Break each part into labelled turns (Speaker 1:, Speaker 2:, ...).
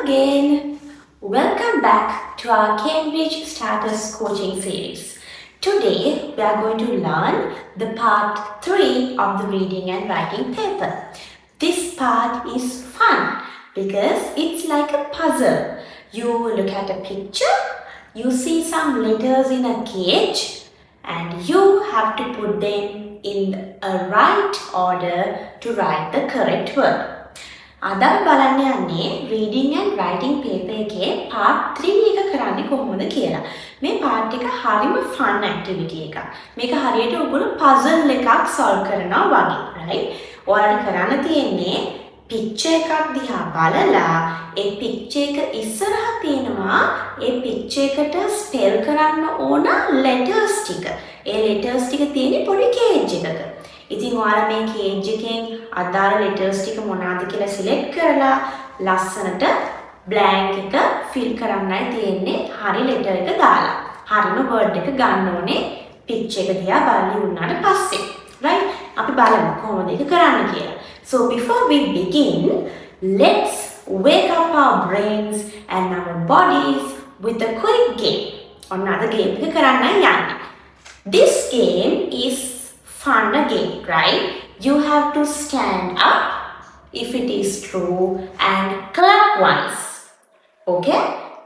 Speaker 1: again. Welcome back to our Cambridge Starters Coaching Series. Today we are going to learn the part 3 of the reading and writing paper. This part is fun because it's like a puzzle. You look at a picture, you see some letters in a cage, and you have to put them in a right order to write the correct word. අද අපි බලන්න යන්නේ reading and writing paper එකේ part 3 එක කරන්නේ කොහොමද කියලා. මේ part එක හරිම fun activity එකක්. මේක හරියට ඔයගොල්ලෝ puzzle එකක් solve කරනවා වගේ, right? ඔයාලට කරන්න තියෙන්නේ picture එකක් දිහා බලලා ඒ picture එක ඉස්සරහා තියෙනවා ඒ picture එකට spell කරන්න ඕන letters ටික. ඒ letters ටික තියෙන්නේ පොඩි cage එකක. ඉතින් ඔයාලා මේ cage එකෙන් අදාළ letters ටික මොනවාද කියලා select කරලා ලස්සනට blank එක fill කරන්නයි තියෙන්නේ. හරි letter එක දාලා. හරිම word එක ගන්න ඕනේ picture එක දිහා බලලා ඉන්නාට පස්සේ. right? අපි බලමු කොහොමද ඒක කරන්න කියලා. So before we begin, let's wake up our brains and our bodies with a quick game. Another game එක කරන්නයි යන්නේ. This game is fun again, right? You have to stand up if it is true and clap once. Okay?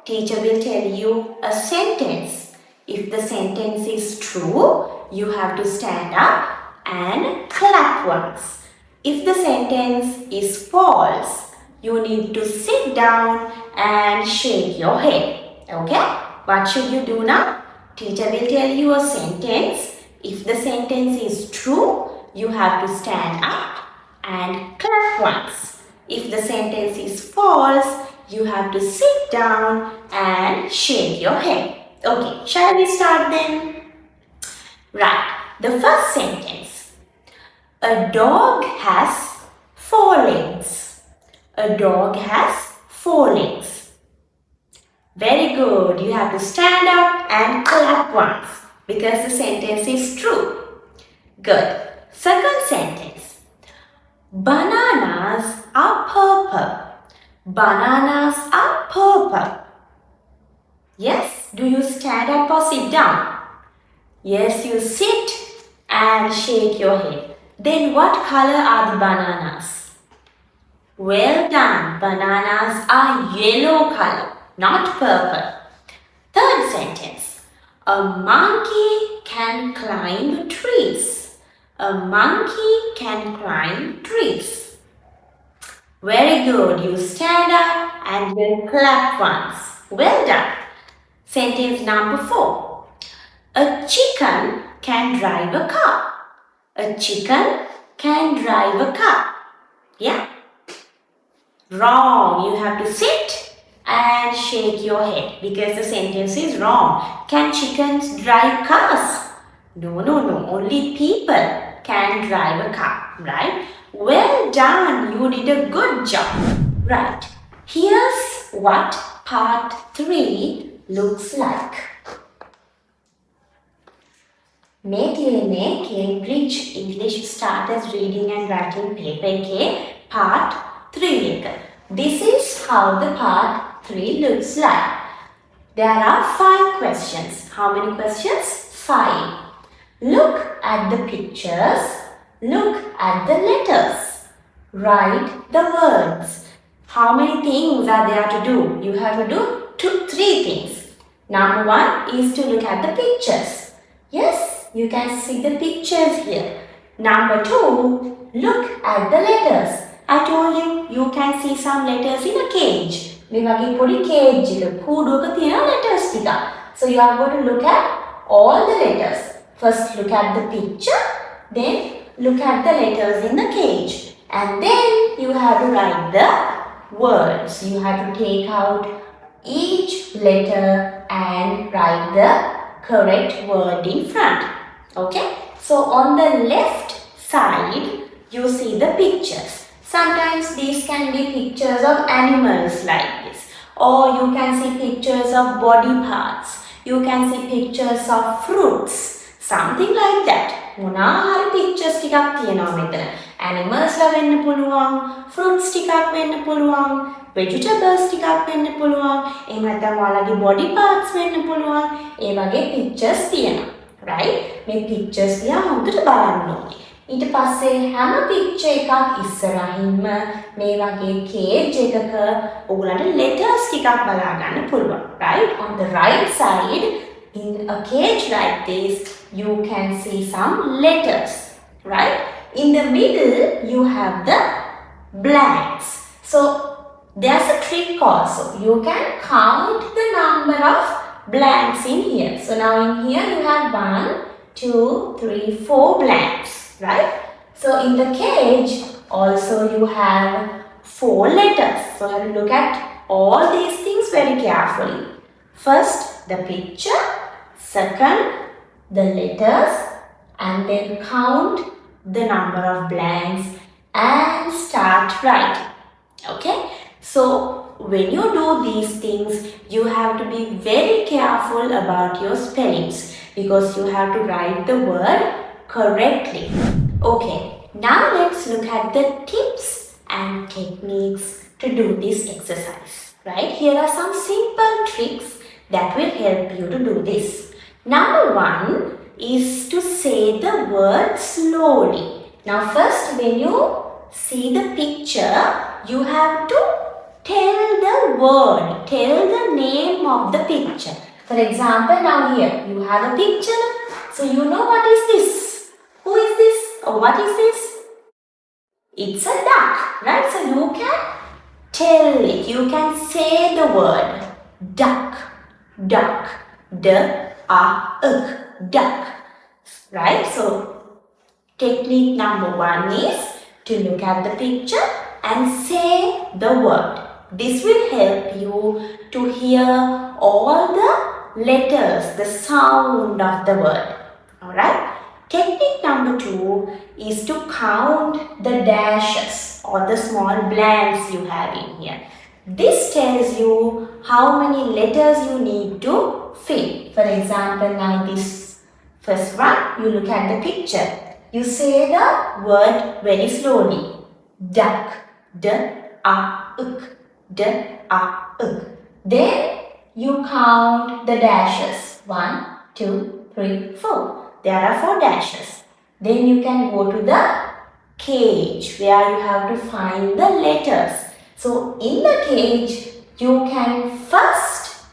Speaker 1: Teacher will tell you a sentence. If the sentence is true, you have to stand up and clap once. If the sentence is false, you need to sit down and shake your head. Okay? What should you do now? Teacher will tell you a sentence. If the sentence is true, you have to stand up and clap once. If the sentence is false, you have to sit down and shake your head. Okay, shall we start then? Right, the first sentence. A dog has 4 legs. A dog has 4 legs. Very good. You have to stand up and clap once because the sentence is true. Good. Second sentence. Bananas are purple. Bananas are purple. Yes. Do you stand up or sit down? Yes, you sit and shake your head. Then what color are the bananas? Well done. Bananas are yellow color, not purple. Third sentence. A monkey can climb trees. A monkey can climb trees. Very good. You stand up and then clap once. Well done. Sentence number 4. A chicken can drive a car. A chicken can drive a car. Yeah? Wrong. You have to sit and shake your head because the sentence is wrong. Can chickens drive cars? No. Only people can drive a car. Right? Well done. You did a good job. Right. Here's what part 3 looks like. මේ තියෙන්නේ Cambridge English Starters Reading and Writing paper එකේ part 3 එක. This is how the part 3 looks like. There are 5 questions. How many questions? 5. Look at the pictures. Look at the letters. Write the words. How many things are there to do? You have to do 3 things. Number 1 is to look at the pictures. Yes, you can see the pictures here. Number 2, look at the letters. I told you, you can see some letters in a cage. මේ වගේ පොඩි cage එක කූඩුවක තියෙන letters ටික. So you are going to look at all the letters. First look at the picture, then look at the letters in the cage. And then you have to write the words. You have to take out each letter and write the correct word in front. Okay? So on the left side, you see the pictures. Sometimes these can be pictures of animals like this. Or you can see pictures of body parts. You can see pictures of fruits. Something like that. මොනාහරි pictures ටිකක් තියෙනවා මෙතන. Animals ලා වෙන්න පුළුවන්, fruits ටිකක් වෙන්න පුළුවන්. vegetables ටිකක් වෙන්න පුළුවන්. එහෙම නැත්නම් ඔයාලගේ body parts වෙන්න පුළුවන්. ඒ වගේ pictures තියෙනවා. right? මේ pictures දිහා හොඳට බලන්න ඕනේ. ඊට පස්සේ හැම picture එකක් ඉස්සරහින්ම මේ වගේ cage එකක ඔයගලන්ට letters ටිකක් බලා ගන්න පුළුවන්. right? On the right side in a cage like this you can see some letters. right? In the middle you have the blanks. So there's a trick also. You can count the number of blanks in here. So now in here you have 1, 2, 3, 4 blanks, right? So in the cage also you have 4 letters. So you have to look at all these things very carefully. First the picture, second the letters, and then count the number of blanks and start writing. Okay? So when you do these things, you have to be very careful about your spellings because you have to write the word correctly. Okay, now let's look at the tips and techniques to do this exercise. Right? Here are some simple tricks that will help you to do this. Number 1 is to say the word slowly. Now first when you see the picture, you have to tell the word, tell the name of the picture. For example, now here you have a picture, so you know what is this? Who is this? Or what is this? It's a duck, right? So you can tell it, you can say the word duck, duck, D-A-K, duck, right? So technique number 1 is to look at the picture and say the word. This will help you to hear all the letters, the sound of the word. Alright? Technique number 2 is to count the dashes or the small blanks you have in here. This tells you how many letters you need to fill. For example, now this first one, you look at the picture. You say the word very slowly. Duck, D-A-K, D-A-K. Then you count the dashes. 1, 2, 3, 4. There are 4 dashes. Then you can go to the cage where you have to find the letters. So in the cage, you can first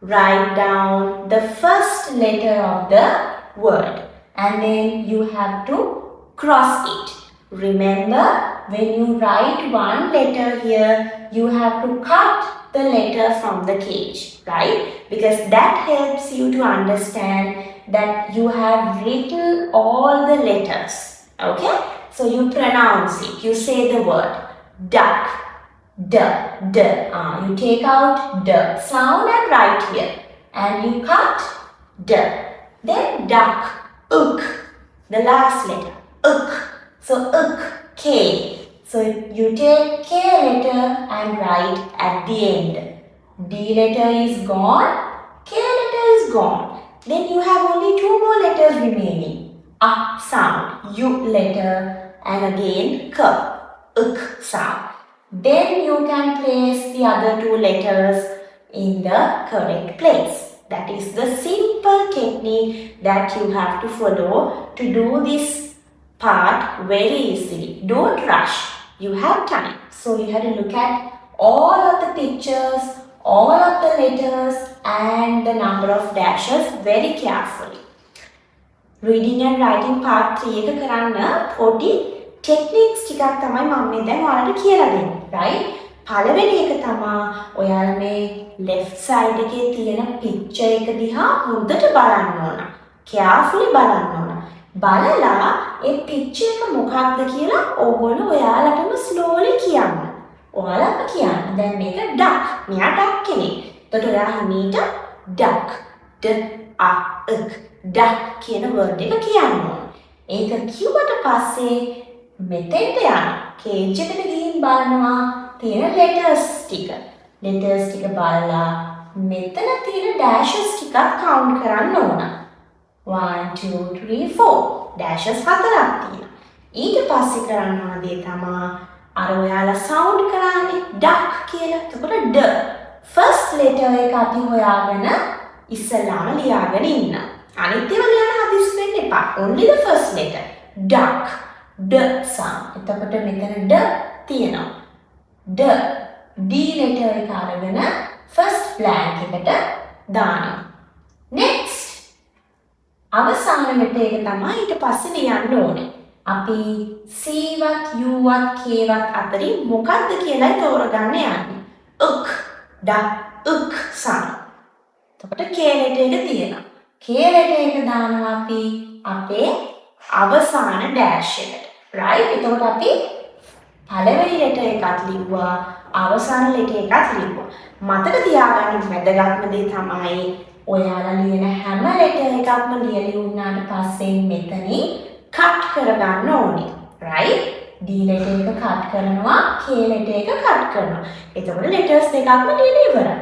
Speaker 1: write down the first letter of the word. And then you have to cross it. Remember, when you write one letter here, you have to cut the letter from the cage, right? Because that helps you to understand that you have written all the letters, okay? So you pronounce it, you say the word duck, you take out D sound and write here. And you cut D. Then duck, uk, the last letter, uk. So uk, K. So you take K letter and write at the end. D letter is gone, K letter is gone. Then you have only 2 more letters remaining. A sound, U letter, and again K, uk sound. Then you can place the other 2 letters in the correct place. That is the simple technique that you have to follow to do this part very easily. Don't rush. You have time. So you have to look at all of the pictures, all of the letters and the number of dashes very carefully. Reading and writing part 3 එක කරන්න පොඩි techniques ටිකක් තමයි මම මේ දැන් ඔයාලට කියලා දෙන්නේ. right? පළවෙනි එක තමයි ඔයාලා මේ left side එකේ තියෙන picture එක දිහා හොඳට බලන්න ඕන. carefully බලන්න ඕන. බලලා ඒ picture එක මොකක්ද කියලා ඕගොල්ලෝ ඔයාලටම slowly කියන්න. ඔයාලම කියන්න. දැන් මේක duck. මෙයා duck කෙනෙක්. එතකොට ඔයා හිමීට duck, D-A-K, duck කියන word එක කියන්න ඕන. ඒක කිව්වට පස්සේ මෙතෙන්ට යන්න. cage එකට ගිහින් බලනවා තියෙන letters ටික. letters ටික බලලා මෙතන තියෙන dashes ටිකක් count කරන්න ඕන. 1 2 3 4 dashes 4ක් තියෙනවා. ඊට පස්සේ කරන්න ඕන දේ තමයි අර ඔයාලා සවුන්ඩ් කරානේ duck කියලා. එතකොට ඩ. ෆස්ට් ලෙටර් එක අපි හොයාගෙන ඉස්සෙල්ලාම ලියාගෙන ඉන්න. අනිත් ඒවා ලියන්න හදිස්සි වෙන්න එපා. only the first letter. duck. ඩ sound. එතකොට මෙතන ඩ තියෙනවා. ඩ. D letter එක අරගෙන first blank එකට දානවා. next අවසාන letter එක තමයි ඊට පස්සේ ලියන්න ඕනේ. අපි C වත් U වත් K වත් අතරින් මොකක්ද කියලායි තෝරගන්න යන්නේ. uk. uk sound. එතකොට K letter එක තියෙනවා. K letter එක දානවා අපි අපේ අවසාන dash එකට. right? එතකොට අපි පළවෙනි letter එකත් ලිව්වා, අවසාන letter එකත් ලිව්වා. මතක තියාගන්න වැදගත්ම දේ තමයි ඔයාලා ලියන හැම letter එකක්ම ලියලා වුණාට පස්සේ මෙතනින් cut කරගන්න ඕනේ. right? D letter එක cut කරනවා, K letter එක cut කරනවා. එතකොට letters දෙකක්ම ලියලා ඉවරයි.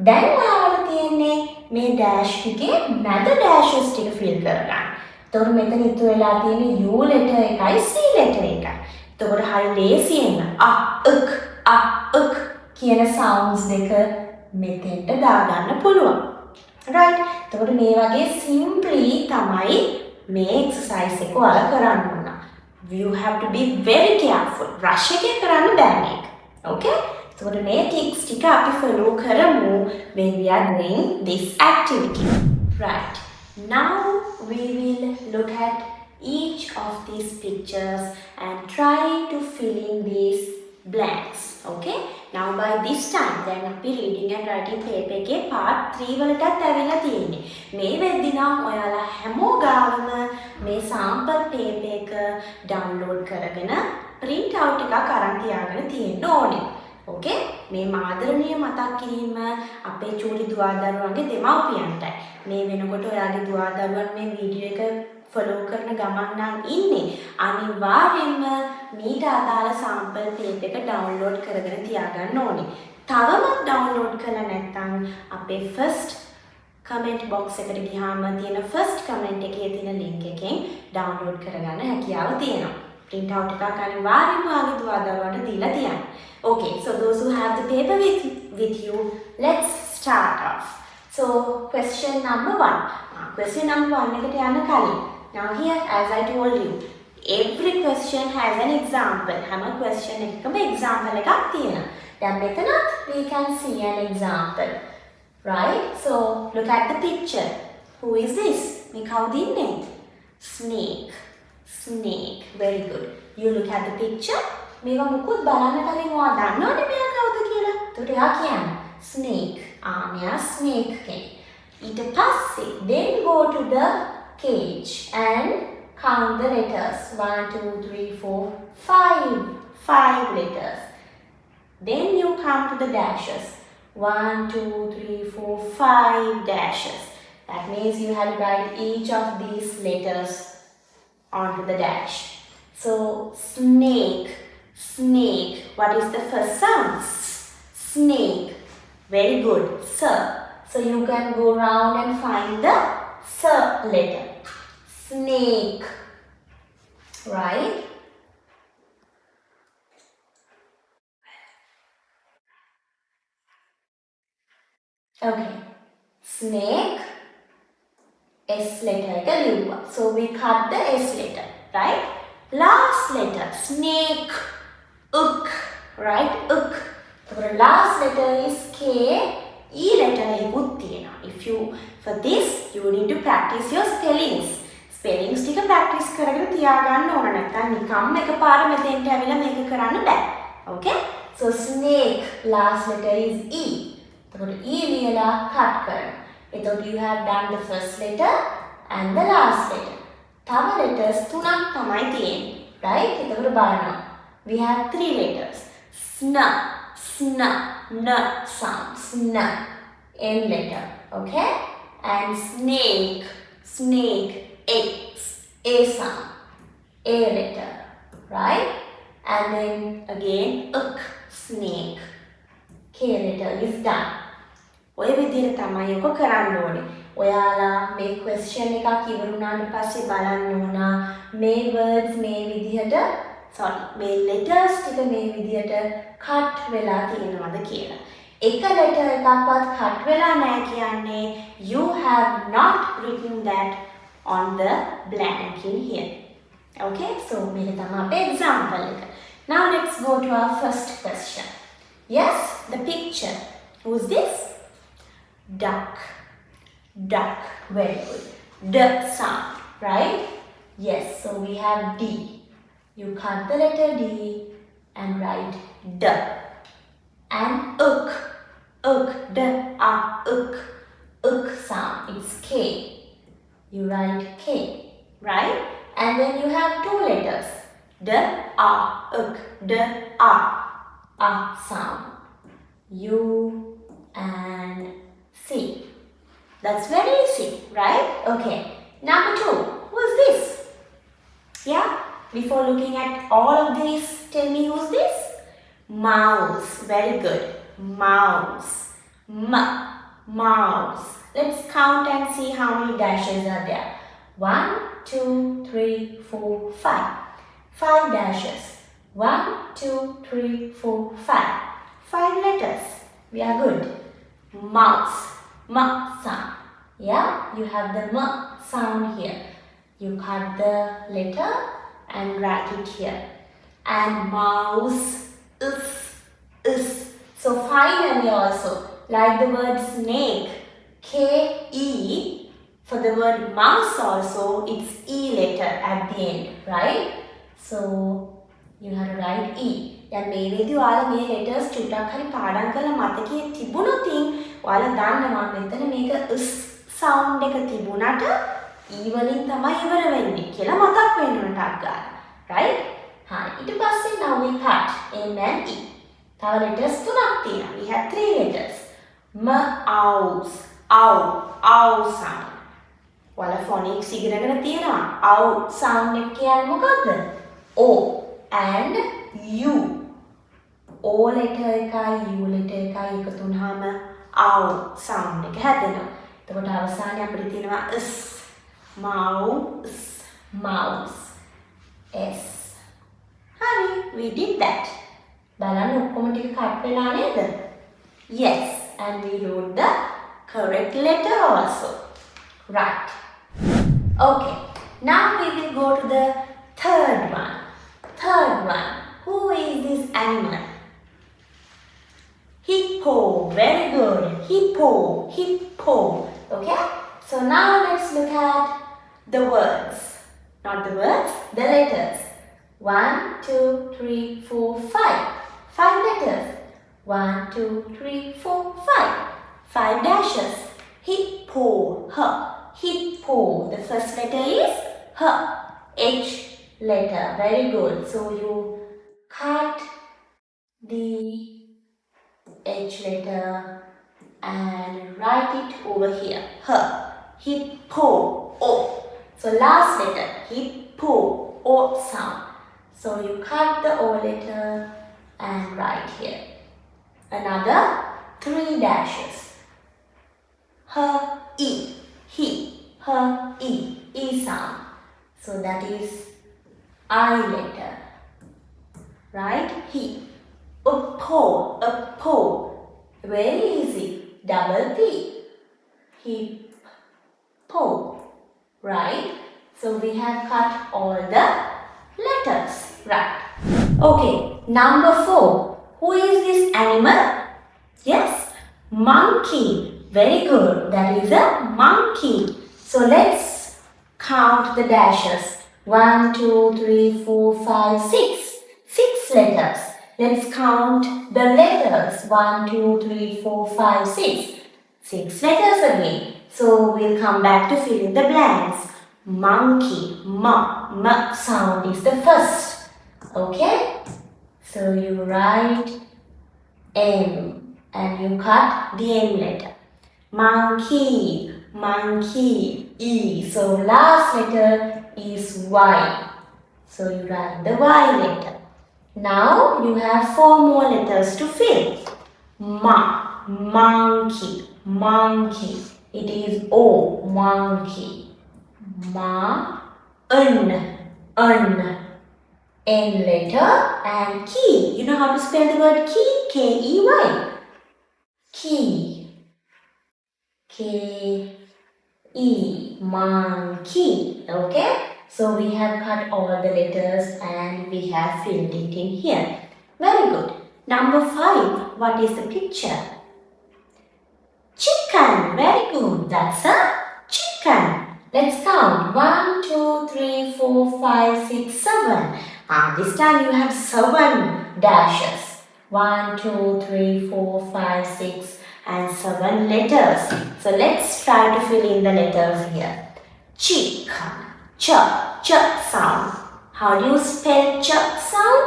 Speaker 1: දැන් ඔයාලට තියෙන්නේ මේ dash ටිකේ මැද dashes ටික fill කරගන්න. එතකොට මෙතන ඉතුරු වෙලා තියෙන්නේ U letter එකයි C letter එකයි. එතකොට හරි ලේසියෙන් uk කියන sounds දෙක මෙතෙන්ට දාගන්න පුළුවන්. right? එතකොට මේ වගේ simply තමයි මේ exercise එක ඔයාලා කරන්න ඕන. You have to be very careful. rush එකේ කරන්න බෑ මේක. okay? එතකොට මේ tips ටික අපි follow කරමු when we are doing this activity. right? Now we will look at each of these pictures and try to fill in these blanks. Okay? Now by this time then අපි reading and writing paper එකේ part 3 වලටත් ඇවිල්ලා තියෙන්නේ. මේ වෙද්දී නම් ඔයාලා හැමෝ ගාවම මේ sample paper එක download කරගෙන print out එකක් අරන් තියාගෙන තියෙන්න ඕනේ. okay? මේ මාදරණීය මතක් කිරීම අපේ චූටි දුවදරුවන්ගේ දෙමව්පියන්ටයි. මේ වෙනකොට ඔයාගේ දුවදරුවන් මේ වීඩියෝ එක follow කරන ගමන් නම් ඉන්නේ. අනිවාර්යෙන්ම මීට අදාළ sample page එක download කරගෙන තියාගන්න ඕනේ. තවමත් download කරලා නැත්නම් අපේ first comment box එකට ගියාම තියෙන first comment එකේ තියෙන link එකෙන් download කරගන්න හැකියාව තියෙනවා. print out එකක් අනිවාර්යෙන්ම ඔයාගේ දුවදරුවන්ට දීලා තියන්න. okay, so those who have the paper with you, let's start off. So question number 1. question number 1 එකට යන්න කලින් now here as I told you every question has an example. හැම question එකකම example එකක් තියෙනවා. දැන් මෙතනත් we can see an example. right? So look at the picture. Who is this? මේ කවුද ඉන්නේ? snake. snake. very good. you look at the picture. මේවා මුකුත් බලන්න කලින් ඔයා දන්නවනේ මෙයා කවුද කියලා. ඒකට එයා කියන්නේ snake. මෙයා snake කෙනෙක්. ඊට පස්සේ then go to the cage and count the letters. 1 2 3 4 5 letters. Then you come to the dashes. 1 2 3 4 5 dashes. That means you have to write each of these letters onto the dash. So snake. snake. What is the first sound? snake. very good. Sir. So you can go round and find the S letter. Snake. Right? Okay. Snake. S letter එක ලිව්වා. So we cut the S letter. Right? Last letter. Snake. Uk. Right? Uk. The last letter is K. E letter එකකුත් තියෙනවා. If you for this you need to practice your spellings. Spellings ටික practice කරගෙන තියාගන්න ඕන. නැත්නම් නිකම්ම එකපාර මෙතෙන්ට ඇවිල්ලා මේක කරන්න බෑ. Okay? So snake last letter is E. එතකොට E ලියලා cut කරනවා. එතකොට you have done the first letter and the last letter. තව letters තුනක් තමයි තියෙන්නේ. Right? එතකොට බලන්න. We have 3 letters. Sna. Sna. N sound. Sna. N letter. Okay? And snake. Snake. X. A sound. A letter. Right? And then again uk. Snake. K letter is done. ඔය විදිහට තමයි ඔක කරන්න ඕනේ. ඔයාලා මේ question එකක් ඉවර වුණාට පස්සේ බලන්න ඕන මේ words මේ විදිහට sorry මේ letters ටික මේ විදියට cut වෙලා තියෙනවද කියලා. එක letter එකක්වත් cut වෙලා නැහැ කියන්නේ you have not written that on the blank in here. Okay, so මේක තමයි අපේ example එක. Now let's go to our first question. Yes, the picture. Who's this? Duck. Duck. Very good. D sound, right? Yes, so we have D. You cut the letter D and write D. And uk. Uk. D, a, uk. Uk sound. It's K. You write K, right? And then you have two letters. D, a, uk. D, a. A sound. U and C. That's very easy, right? Okay. Number 2. Who's this? Yeah? Before looking at all of these, tell me who's this? Mouse. Very good. Mouse. Mouse. Let's count and see how many dashes are there. 1, 2, 3, 4, 5. 5 dashes. 1, 2, 3, 4, 5. 5 letters. We are good. Mouse. M sound. Yeah, you have the M sound here. You cut the letter and write it here. And mouse is. So finally also, like the word snake, K-E, for the word mouse also, it's E letter at the end, right? So you have to write E. දැන් මේ වේදී ඔයාලා මේ letters චුට්ටක් හරි පාඩම් කරලා මතකයේ තිබුණොත් ඔයාලා දන්නවා මෙතන මේක s sound එක තිබුණාට e වලින් තමයි ඉවර වෙන්නේ කියලා මතක් වෙන්න ඕන ටක් ගන්න. right? හරි. ඊට පස්සේ now we cut M and E. තව letters තුනක් තියෙනවා. We have 3 letters. mouse, ow sound. ඔයාලා phonics ඉගෙනගෙන තියෙනවා. ow sound එක කියන්නේ මොකද්ද? O and U. O letter එකයි U letter එකයි එකතු වුනහම ow sound එක හැදෙනවා. එතකොට අවසානයේ අපිට තියෙනවා s. mouse. S. හරි, we did that. බලන්න ඔක්කොම ටික කට් වෙලා නේද? Yes, and we wrote the correct letter also. Right. Okay, now we will go to the third one. Who is this animal? Hippo. Very good. Hippo. Okay? So now let's look at the words. Not the words, the letters. 1, 2, 3, 4, 5. 5 letters. 1, 2, 3, 4, 5. 5 dashes. Hippo. Hippo. The first letter is H. H letter. Very good. So you cut the H letter and write it over here. H. Hippo. O. So last letter. Hippo. O sound. So you cut the O letter and write here. Another 3 dashes. H. E. He. H. E. E sound. So that is I letter. Right? He. Uppo. Very easy. Double P. Hippo. Right? So we have cut all the letters. Right. Okay. Number 4. Who is this animal? Yes. Monkey. Very good. That is a monkey. So let's count the dashes. 1, 2, 3, 4, 5, 6. 6 letters. Let's count the letters. 1, 2, 3, 4, 5, 6. 6 letters again. So we'll come back to fill in the blanks. Monkey. M sound is the first. Okay? So you write M and you cut the M letter. Monkey. E. So last letter is Y. So you write the Y letter. Now you have 4 more letters to fill. Monkey. It is O. Monkey. N letter and key. You know how to spell the word key? K-E-Y. Key. K-E. Monkey. Okay? So we have cut all the letters and we have filled it in here. Very good. Number 5. What is the picture? Chicken. Very good. That's a chicken. Let's count. 1, 2, 3, 4, 5, 6, 7. This time you have 7 dashes. 1, 2, 3, 4, 5, 6 and 7 letters. So let's try to fill in the letters here. Chicken. Ch. Ch sound. How do you spell ch sound?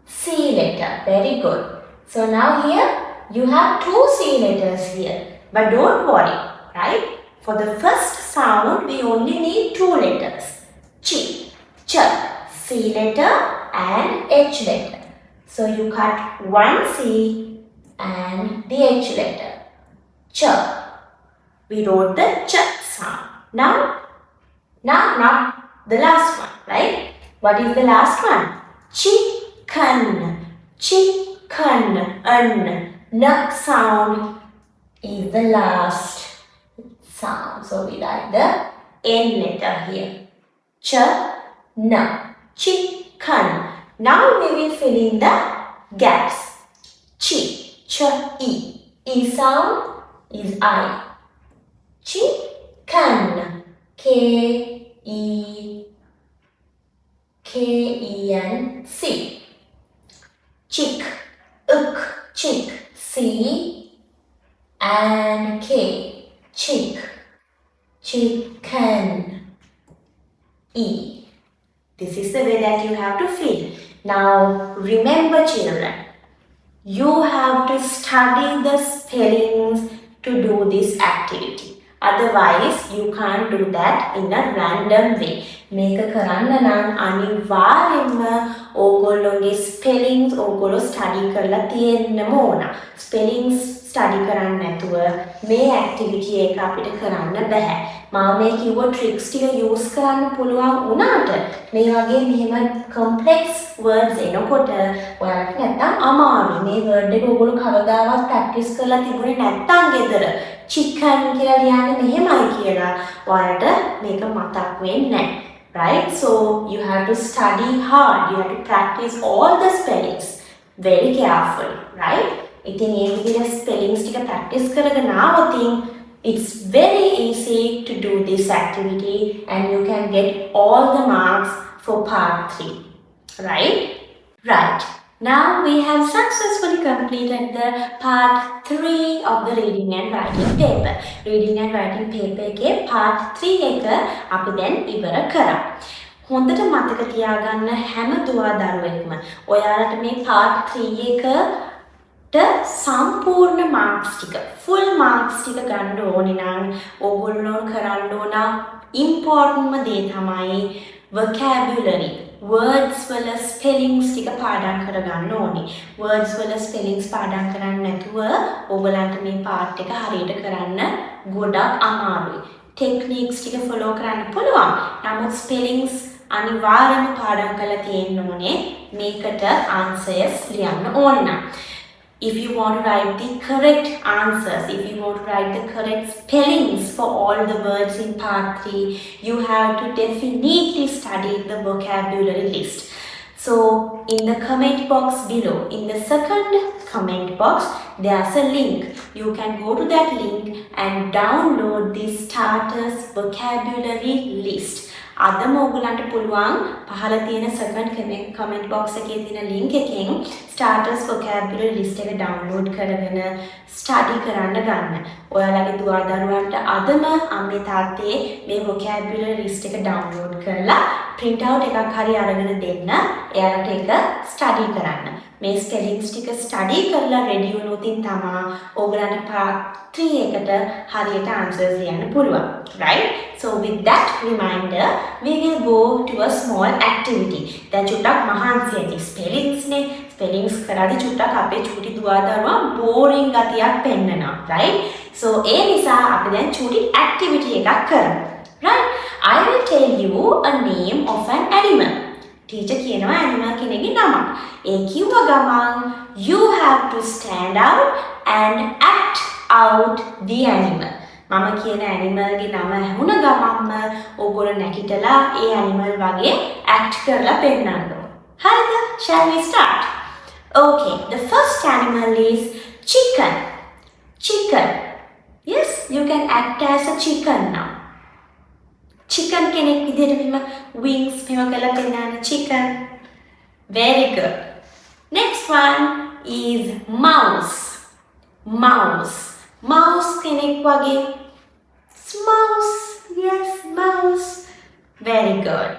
Speaker 1: C letter. Very good. So now here you have 2 C letters here. But don't worry, right? For the first sound, we only need 2 letters. Chi, ch, C letter and H letter. So you cut 1 C and the H letter. Ch. We wrote the ch sound. Now, not the last one, right? What is the last one? Chicken. Chicken. N sound is the last sound. So we write the N letter here. Ch, N. Chicken. Now we will fill in the gaps. Chi, ch, e. E sound is I. Chicken. K-E-N-C. Chick, uk, chick. C and K. Chick. Chicken. E. This is the way that you have to fill. Now remember children, you have to study the spellings to do this activity. Otherwise you can't do that in a random way. මේක කරන්න නම් අනිවාර්යෙන්ම ඕගොල්ලෝගේ spellings ඕගොල්ලෝ study කරලා තියෙන්නම ඕන. Spellings study කරන්නේ නැතුව මේ ඇක්ටිවිටි එක අපිට කරන්න බෑ. මම මේ කිව්ව ට්‍රික්ස් ටික යූස් කරන්න පුළුවන් වුණාට මේ වගේ මෙහෙම කම්ප්ලෙක්ස් වර්ඩ්ස් එනකොට ඔයාලට නැත්තම් අමාරුයි. මේ වර්ඩ් එක ඕගොල්ලෝ කවදාවත් ප්‍රැක්ටිස් කරලා තිබුණේ නැත්තම් ගෙදර chicken කියලා ලියන්නේ මෙහෙමයි කියලා ඔයාලට මේක මතක් වෙන්නේ නැහැ. Right? So you have to study hard. You have to practice all the spellings very carefully. Right? ඉතින් මේ විදිහට spellings ටික practice කරගෙන ආවොතින් it's very easy to do this activity and you can get all the marks for part 3. Right? Right. Now we have successfully completed the part 3 of the reading and writing paper. Reading and writing paper එකේ part 3 එක අපි දැන් ඉවර කරා. හොඳට මතක තියාගන්න හැම දුවා දරුවෙක්ම ඔයාලට මේ part 3 එකට සම්පූර්ණ marks ටික full marks ටික ගන්න ඕනේ නම් ඕගොල්ලෝ කරන්න ඕන important දේ තමයි vocabulary. words වල spellings ටික පාඩම් කරගන්න ඕනේ. words වල spellings පාඩම් කරන්නේ නැතුව ඔයගලන්ට මේ part එක හරියට කරන්න ගොඩක් අමාරුයි. techniques ටික follow කරන්න පුළුවන්. නමුත් spellings අනිවාර්යයෙන්ම පාඩම් කරලා තියෙන්න ඕනේ. මේකට answers ලියන්න ඕනේ නම්. If you want to write the correct answers, if you want to write the correct spellings for all the words in part 3, you have to definitely study the vocabulary list. So in the comment box below, in the second comment box, there's a link. You can go to that link and download the starters vocabulary list. අදම ඔයගලන්ට පුළුවන් පහළ තියෙන second comment box එකේ තියෙන link එකෙන් starters vocabulary list එක download කරගෙන study කරන්න ගන්න. ඔයාලගේ දුවා දරුවන්ට අදම අම්මේ තාත්තේ මේ vocabulary list එක download කරලා print out එකක් හරි අරගෙන දෙන්න. එයාලට ඒක study කරන්න. මේ spellings ටික study කරලා ready වුණොතින් තමයි ඔයගලන්ට part 3 එකට හරියට answers ලියන්න පුළුවන්. Right? So with that reminder, we will go to a small activity. දැන් චුට්ටක් මහන්සියදී spellings නේ spellings කරාදී චුට්ටක් අපේ චූටි දුවා දරුවා boring ගතියක් පෙන්නනවා. Right? So ඒ නිසා අපි දැන් චූටි activity එකක් කරමු. Right? I will tell you a name of an animal. Teacher කියනවා animal කෙනෙක්ගේ නමක්. ඒ කිව්ව ගමන් you have to stand out and act out the animal. මම කියන animal ගේ නම ඇහුණ ගමන්ම ඕගොල්ලෝ නැගිටලා ඒ animal වගේ act කරලා පෙන්නන්න ඕන. හරිද? Shall we start? Okay, the first animal is chicken. Chicken. Yes, you can act as a chicken now. Chicken කෙනෙක් විදිහට මෙම wings මෙම කරලා පෙන්නන්න chicken. Very good. Next one is mouse. Mouse. Mouse කෙනෙක් වගේ. Mouse. Yes, mouse. Very good.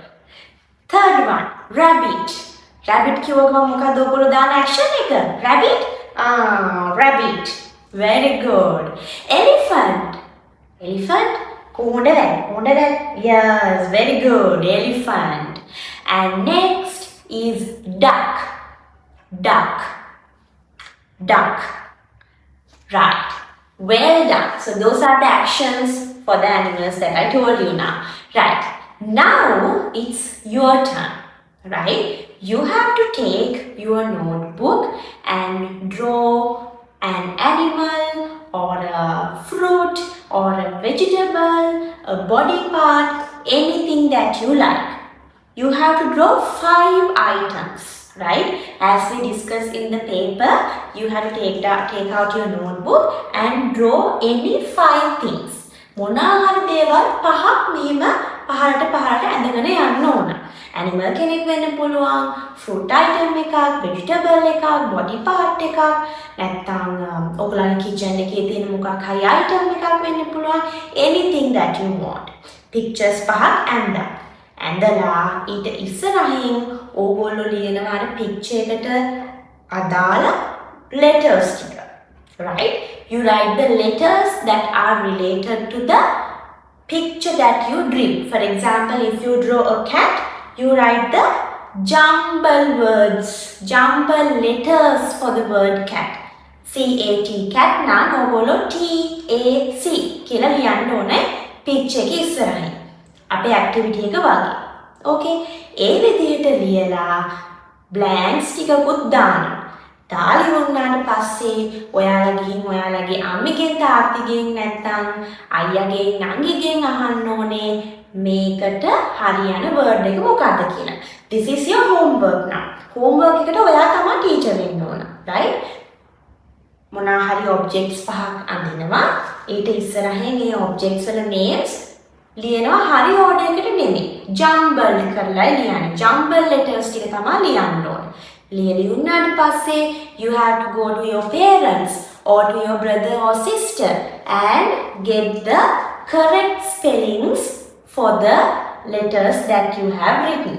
Speaker 1: Third one, rabbit. Rabbit කියව ගමන් මොකද ඔයගොල්ලෝ දාන action එක? Rabbit? Rabbit. Very good. Elephant. Elephant? කොහොමද? Yes, very good. Elephant. And next is duck. Duck. Duck. Right. Well done. So those are the actions for the animals that I told you now. Right. Now it's your turn. Right? You have to take your notebook and draw an animal or a fruit or a vegetable, a body part, anything that you like. You have to draw 5 items, right? As we discussed in the paper, you have to take out your notebook and draw any 5 things. මොනවා හරි දේවල් පහක් මෙහෙම පහරට ඇඳගෙන යන්න ඕන. Animal කෙනෙක් වෙන්න පුළුවන්, fruit item එකක්, vegetable එකක්, body part එකක්, නැත්නම් ඔයගොල්ලන්ගේ kitchen එකේ තියෙන මොකක් හරි item එකක් වෙන්න පුළුවන්. Anything that you want. Pictures පහක් ඇඳලා ඊට ඉස්සරහින් ඕගොල්ලෝ ලියනවා අර picture එකට අදාළ letters ටික. Right? You write the letters that are related to the picture that you drew. For example, if you draw a cat, you write the jumble words, jumble letters for the word cat. C-A-T, cat na nogolo T-A-C කියලා ලියන්න ඕනේ picture එකේ ඉස්සරහින්. අපේ activity එක වගේ. Okay? ඒ විදිහට ලියලා blanks ටිකකුත් දානවා. දාලි වුණාට පස්සේ ඔයාලා ගිහින් ඔයාලගේ අම්මිගෙන් තාත්තිගෙන් නැත්නම් අයියාගෙන් නංගිගෙන් අහන්න ඕනේ මේකට හරියන වර්ඩ් එක මොකක්ද කියලා. This is your homework now. homework එකට ඔයා තමයි ටීචර් වෙන්න ඕන. right? මොනවා හරි objects පහක් අඳිනවා. ඊට ඉස්සරහින් මේ objects වල names ලියනවා හරි order එකකට නෙමෙයි. jumble කරලා ලියන්න. jumble letters ටික තමයි ලියන්න ඕන. ලියලි වුණාට පස්සේ you have to go to your parents or to your brother or sister and get the correct spellings for the letters that you have written.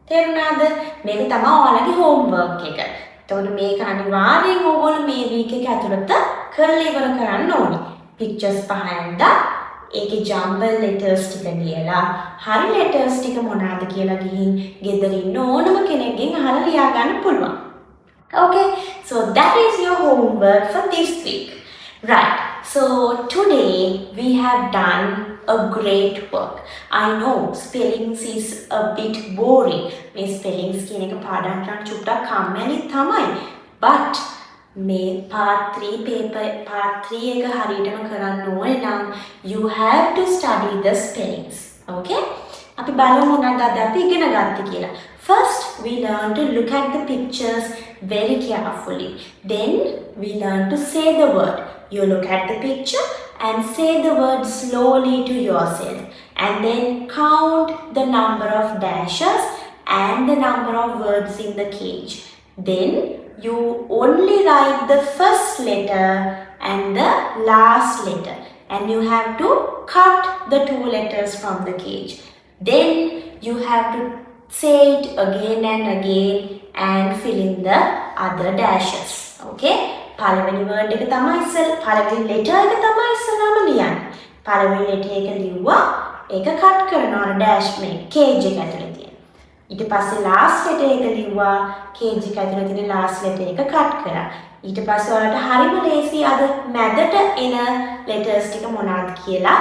Speaker 1: තේරුණාද? මේක තමයි ඔයාලගේ homework එක. එතකොට මේක අනිවාර්යෙන් ඕගොල්ලෝ මේ week එක ඇතුළත කරලා ඉවර කරන්න ඕනේ. pictures පහෙන්ද ඒකේ jumble letters ටික ලියලා හරි letters ටික මොනවාද කියලා ගිහින් ගෙදර ඉන්න ඕනම කෙනෙක්ගෙන් අහලා ලියා ගන්න පුළුවන්. Okay, so that is your homework for this week. Right, so today we have done a great work. I know spellings is a bit boring. මේ spellings කියන එක පාඩම් කරන්න චුට්ටක් කම්මැලි තමයි. But මේ part 3 paper part 3 එක හරියටම කරන්න ඕනේ නම් you have to study the spellings. Okay? අපි බලමු මොනවද අද අපි ඉගෙන ගත්තේ කියලා. First we learn to look at the pictures very carefully. Then we learn to say the word. You look at the picture and say the word slowly to yourself and then count the number of dashes and the number of words in the cage. Then you only write the first letter and the last letter and you have to cut the 2 letters from the cage. Then you have to say it again and again and fill in the other dashes. Okay? පළවෙනි word එක තමයි පළවෙනි letter එක තමයි ඉස්සරහම ලියන්නේ. පළවෙනි letter එක ලිව්වා ඒක cut කරනවා dash මේ cage එක ඇතුලේ තියෙන. ඊට පස්සේ last letter එක ලිව්වා cage එක ඇතුලේ තියෙන last letter එක cut කරා. ඊට පස්සේ ඔයාලට හරිම ලේසි අද මැදට එන letters ටික මොනවද කියලා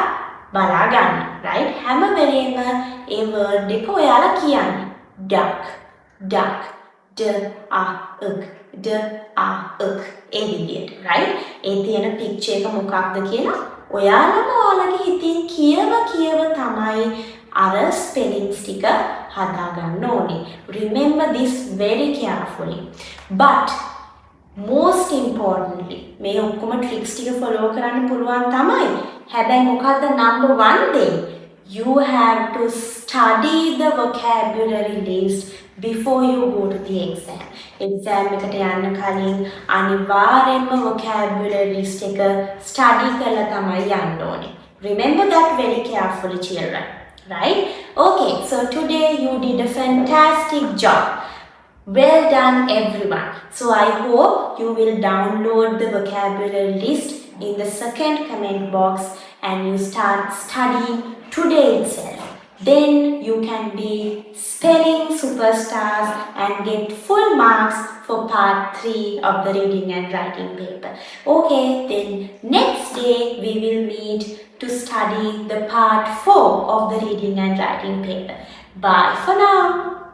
Speaker 1: බලා ගන්න. right? හැම වෙලේම ඒ word එක ඔයාලා කියන්නේ duck, duck. D-a-uk. D-a-uk. ඒ විදියට. right? ඒ තියෙන picture එක මොකක්ද කියලා ඔයාලම ඔයාලගේ හිතින් කියව තමයි අර spellings ටික හදාගන්න ඕනේ. Remember this very carefully. But most importantly මේ ඔක්කොම tricks ටික follow කරන්න පුළුවන් තමයි. හැබැයි මොකද්ද number 1 day? You have to study the vocabulary list before you go to the exam. Exam එකට යන්න කලින් අනිවාර්යෙන්ම vocabulary list එක study කරලා තමයි යන්න ඕනේ. Remember that very carefully, children. Right? Okay, so today you did a fantastic job. Well done, everyone. So I hope you will download the vocabulary list in the second comment box and you start studying today itself. Then you can be spelling superstars and get full marks for part 3 of the reading and writing paper. Okay, then next day we will meet to study the part 4 of the reading and writing paper. Bye for now.